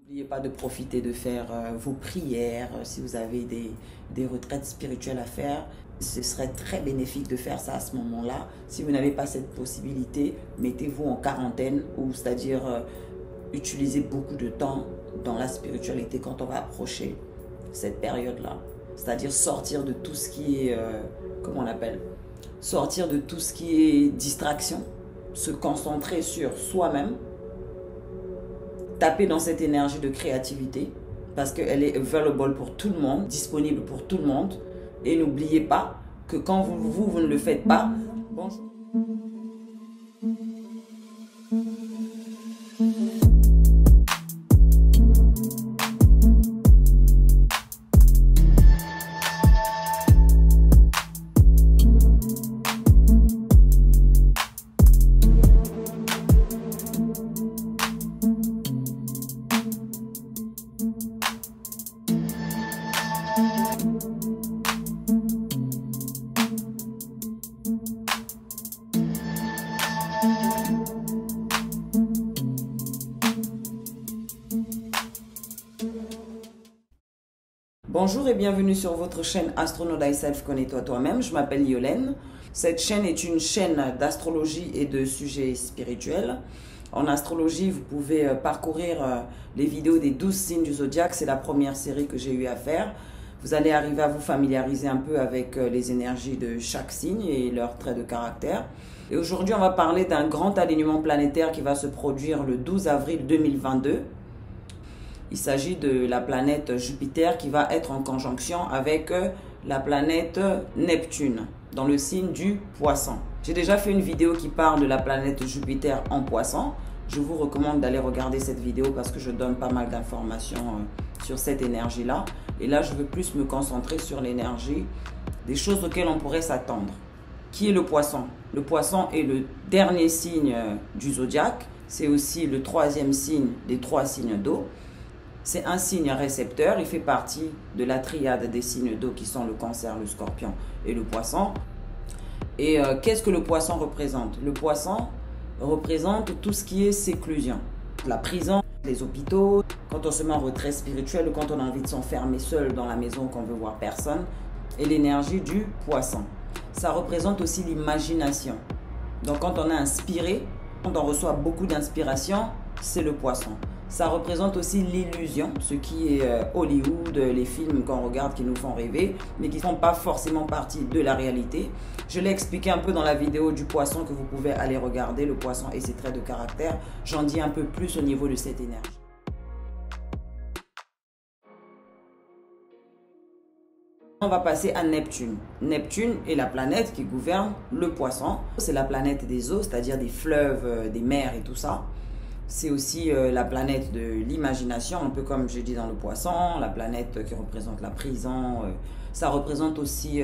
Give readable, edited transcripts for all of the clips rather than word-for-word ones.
N'oubliez pas de profiter de faire vos prières, si vous avez des retraites spirituelles à faire. Ce serait très bénéfique de faire ça à ce moment-là. Si vous n'avez pas cette possibilité, mettez-vous en quarantaine, ou c'est-à-dire utilisez beaucoup de temps dans la spiritualité quand on va approcher cette période-là. C'est-à-dire sortir de tout ce qui est, comment on appelle, sortir de tout ce qui est distraction, se concentrer sur soi-même, taper dans cette énergie de créativité parce qu'elle est available pour tout le monde, disponible pour tout le monde. Et n'oubliez pas que quand vous ne le faites pas, bonjour. Bonjour et bienvenue sur votre chaîne Astronaut Thyself, connais-toi toi-même. Je m'appelle Yolène. Cette chaîne est une chaîne d'astrologie et de sujets spirituels. En astrologie, vous pouvez parcourir les vidéos des 12 signes du zodiaque. C'est la première série que j'ai eu à faire. Vous allez arriver à vous familiariser un peu avec les énergies de chaque signe et leurs traits de caractère. Et aujourd'hui, on va parler d'un grand alignement planétaire qui va se produire le 12 avril 2022. Il s'agit de la planète Jupiter qui va être en conjonction avec la planète Neptune dans le signe du Poisson. J'ai déjà fait une vidéo qui parle de la planète Jupiter en Poisson. Je vous recommande d'aller regarder cette vidéo parce que je donne pas mal d'informations sur cette énergie-là. Et là, je veux plus me concentrer sur l'énergie des choses auxquelles on pourrait s'attendre. Qui est le Poisson? Le Poisson est le dernier signe du zodiaque. C'est aussi le troisième signe des 3 signes d'eau. C'est un signe récepteur, il fait partie de la triade des signes d'eau qui sont le Cancer, le Scorpion et le Poisson. Et qu'est-ce que le Poisson représente? Le Poisson représente tout ce qui est séclusion. La prison, les hôpitaux, quand on se met en retrait spirituel ou quand on a envie de s'enfermer seul dans la maison, qu'on veut voir personne. Et l'énergie du Poisson. Ça représente aussi l'imagination. Donc quand on est inspiré, quand on reçoit beaucoup d'inspiration, c'est le Poisson. Ça représente aussi l'illusion, ce qui est Hollywood, les films qu'on regarde qui nous font rêver, mais qui ne font pas forcément partie de la réalité. Je l'ai expliqué un peu dans la vidéo du Poisson que vous pouvez aller regarder, le Poisson et ses traits de caractère. J'en dis un peu plus au niveau de cette énergie. On va passer à Neptune. Neptune est la planète qui gouverne le Poisson. C'est la planète des eaux, c'est-à-dire des fleuves, des mers et tout ça. C'est aussi la planète de l'imagination, un peu comme j'ai dit dans le Poisson, la planète qui représente la prison. Ça représente aussi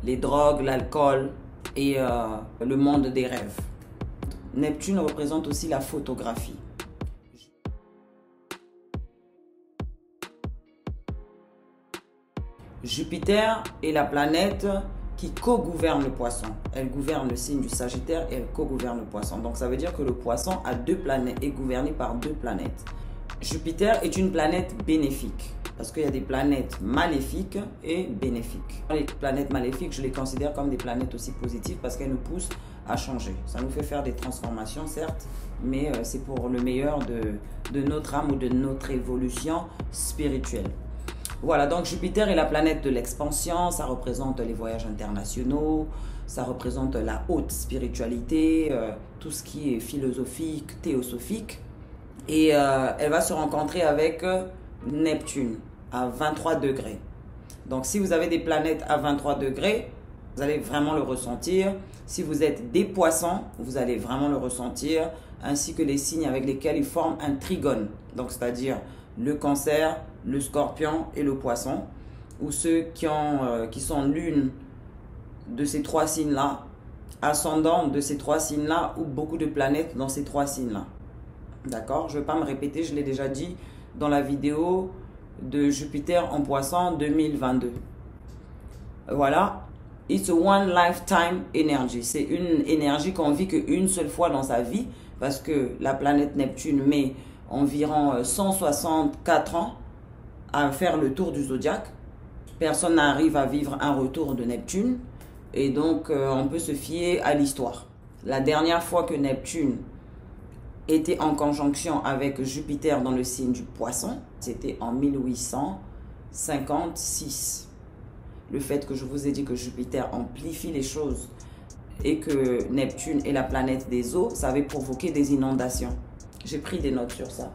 les drogues, l'alcool et le monde des rêves. Neptune représente aussi la photographie. Jupiter est la planète qui co-gouverne le Poisson. Elle gouverne le signe du Sagittaire et elle co-gouverne le Poisson. Donc ça veut dire que le Poisson a 2 planètes, est gouverné par 2 planètes. Jupiter est une planète bénéfique parce qu'il y a des planètes maléfiques et bénéfiques. Les planètes maléfiques, je les considère comme des planètes aussi positives parce qu'elles nous poussent à changer. Ça nous fait faire des transformations, certes, mais c'est pour le meilleur de notre âme ou de notre évolution spirituelle. Voilà, donc Jupiter est la planète de l'expansion, ça représente les voyages internationaux, ça représente la haute spiritualité, tout ce qui est philosophique, théosophique. Et elle va se rencontrer avec Neptune à 23 degrés. Donc si vous avez des planètes à 23 degrés, vous allez vraiment le ressentir. Si vous êtes des poissons, vous allez vraiment le ressentir, ainsi que les signes avec lesquels ils forment un trigone. Donc c'est-à-dire le Cancer, le Scorpion et le Poisson, ou ceux qui sont l'une de ces 3 signes-là, ascendant de ces 3 signes-là, ou beaucoup de planètes dans ces 3 signes-là. D'accord? Je ne vais pas me répéter, je l'ai déjà dit dans la vidéo de Jupiter en Poisson 2022. Voilà. It's a one lifetime energy. C'est une énergie qu'on vit qu'une seule fois dans sa vie, parce que la planète Neptune met environ 164 ans à faire le tour du zodiaque. Personne n'arrive à vivre un retour de Neptune. Et donc, on peut se fier à l'histoire. La dernière fois que Neptune était en conjonction avec Jupiter dans le signe du Poisson, c'était en 1856. Le fait que je vous ai dit que Jupiter amplifie les choses et que Neptune est la planète des eaux, ça avait provoqué des inondations. J'ai pris des notes sur ça.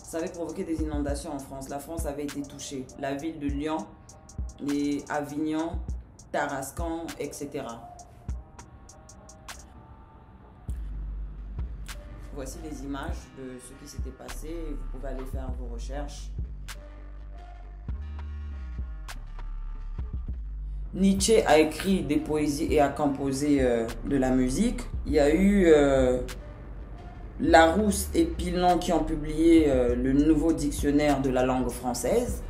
Ça avait provoqué des inondations en France. La France avait été touchée. La ville de Lyon, les Avignon, Tarascon, etc. Voici les images de ce qui s'était passé. Vous pouvez aller faire vos recherches. Nietzsche a écrit des poésies et a composé de la musique. Il y a eu Larousse et Pilon qui ont publié le nouveau dictionnaire de la langue française.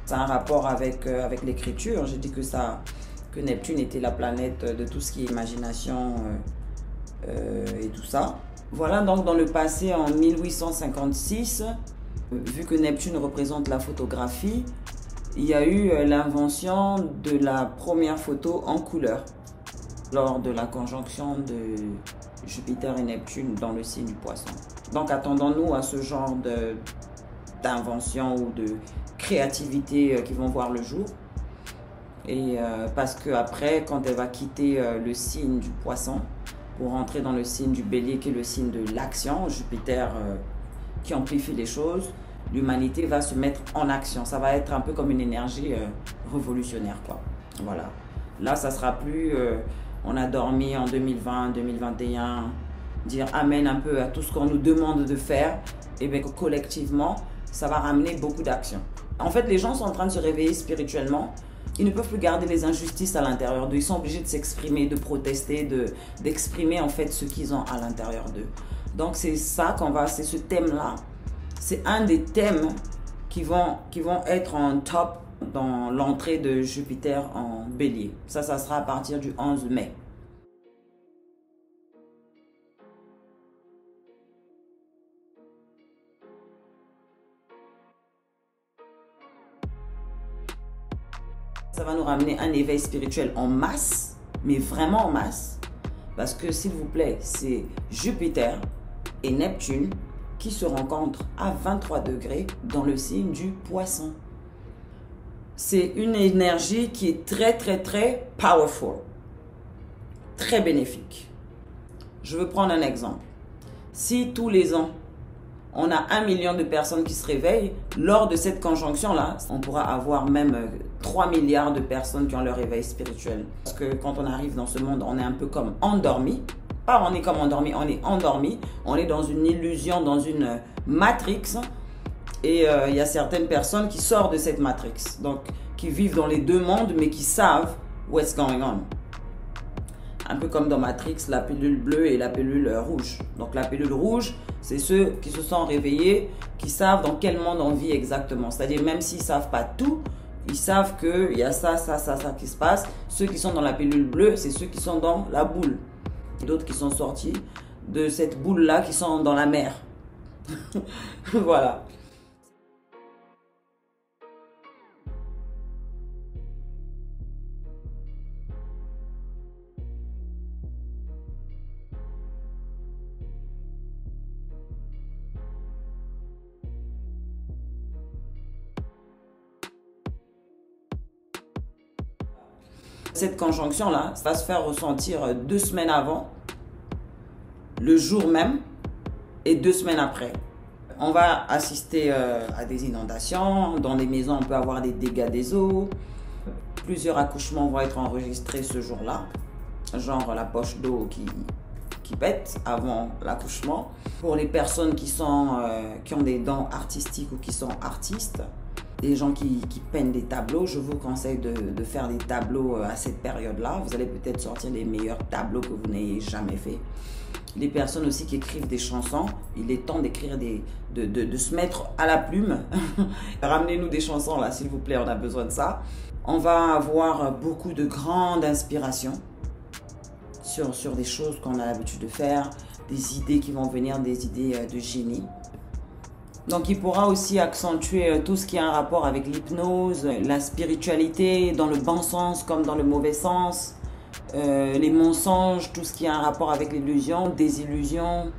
Ça a un rapport avec l'écriture. J'ai dit que Neptune était la planète de tout ce qui est imagination et tout ça. Voilà, donc dans le passé, en 1856, vu que Neptune représente la photographie, il y a eu l'invention de la première photo en couleur lors de la conjonction de Jupiter et Neptune dans le signe du Poisson. Donc attendons-nous à ce genre d'invention ou de créativité qui vont voir le jour. Et parce qu'après, quand elle va quitter le signe du Poisson pour rentrer dans le signe du Bélier qui est le signe de l'action, Jupiter qui amplifie les choses, l'humanité va se mettre en action. Ça va être un peu comme une énergie révolutionnaire, quoi. Voilà. Là, ça sera plus on a dormi en 2020, 2021, dire amen un peu à tout ce qu'on nous demande de faire. Et bien collectivement, ça va ramener beaucoup d'actions. En fait, les gens sont en train de se réveiller spirituellement. Ils ne peuvent plus garder les injustices à l'intérieur d'eux. Ils sont obligés de s'exprimer, de protester, d'exprimer en fait ce qu'ils ont à l'intérieur d'eux. Donc c'est ça c'est ce thème-là. C'est un des thèmes qui vont être en top dans l'entrée de Jupiter en Bélier. Ça sera à partir du 11 mai. Ça va nous ramener un éveil spirituel en masse, mais vraiment en masse. Parce que, s'il vous plaît, c'est Jupiter et Neptune qui se rencontrent à 23 degrés dans le signe du Poisson. C'est une énergie qui est très, très, très powerful. Très bénéfique. Je veux prendre un exemple. Si tous les ans, on a 1 million de personnes qui se réveillent, lors de cette conjonction-là, on pourra avoir même 3 milliards de personnes qui ont leur réveil spirituel. Parce que quand on arrive dans ce monde, on est un peu comme endormi. Pas on est comme endormi, on est endormi. On est dans une illusion, dans une matrix. Et il y a certaines personnes qui sortent de cette matrix. Donc, qui vivent dans les deux mondes, mais qui savent what's going on. Un peu comme dans Matrix, la pilule bleue et la pilule rouge. Donc la pilule rouge, c'est ceux qui se sont réveillés, qui savent dans quel monde on vit exactement. C'est-à-dire même s'ils ne savent pas tout, ils savent qu'il y a ça qui se passe. Ceux qui sont dans la pilule bleue, c'est ceux qui sont dans la boule. D'autres qui sont sortis de cette boule-là, qui sont dans la mer. Voilà. Cette conjonction-là, ça va se faire ressentir 2 semaines avant, le jour même et 2 semaines après. On va assister à des inondations. Dans les maisons, on peut avoir des dégâts des eaux. Plusieurs accouchements vont être enregistrés ce jour-là. Genre la poche d'eau qui pète avant l'accouchement. Pour les personnes qui ont des dons artistiques ou qui sont artistes, des gens qui peignent des tableaux, je vous conseille de faire des tableaux à cette période-là. Vous allez peut-être sortir les meilleurs tableaux que vous n'ayez jamais fait. Les personnes aussi qui écrivent des chansons, il est temps d'écrire de se mettre à la plume. Ramenez-nous des chansons là, s'il vous plaît, on a besoin de ça. On va avoir beaucoup de grandes inspirations sur des choses qu'on a l'habitude de faire. des idées qui vont venir, des idées de génie. Donc il pourra aussi accentuer tout ce qui a un rapport avec l'hypnose, la spiritualité, dans le bon sens comme dans le mauvais sens, les mensonges, tout ce qui a un rapport avec l'illusion, désillusion.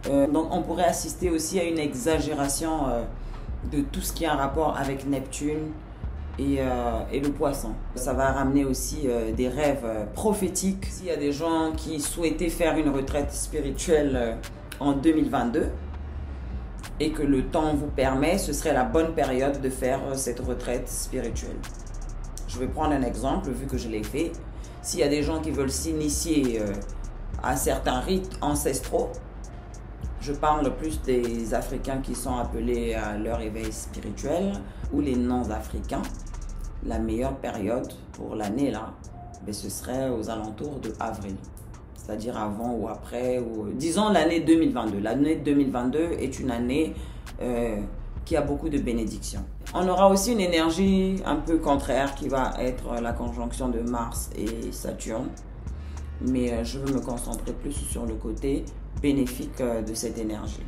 Donc on pourrait assister aussi à une exagération de tout ce qui a un rapport avec Neptune et le poisson. Ça va ramener aussi des rêves prophétiques. S'il y a des gens qui souhaitaient faire une retraite spirituelle en 2022, et que le temps vous permet, ce serait la bonne période de faire cette retraite spirituelle. Je vais prendre un exemple, vu que je l'ai fait. S'il y a des gens qui veulent s'initier à certains rites ancestraux, je parle plus des Africains qui sont appelés à leur éveil spirituel ou les non-Africains. La meilleure période pour l'année là, ce serait aux alentours de avril. C'est-à-dire avant ou après, ou disons l'année 2022. L'année 2022 est une année qui a beaucoup de bénédictions. On aura aussi une énergie un peu contraire qui va être la conjonction de Mars et Saturne. Mais je veux me concentrer plus sur le côté bénéfique de cette énergie.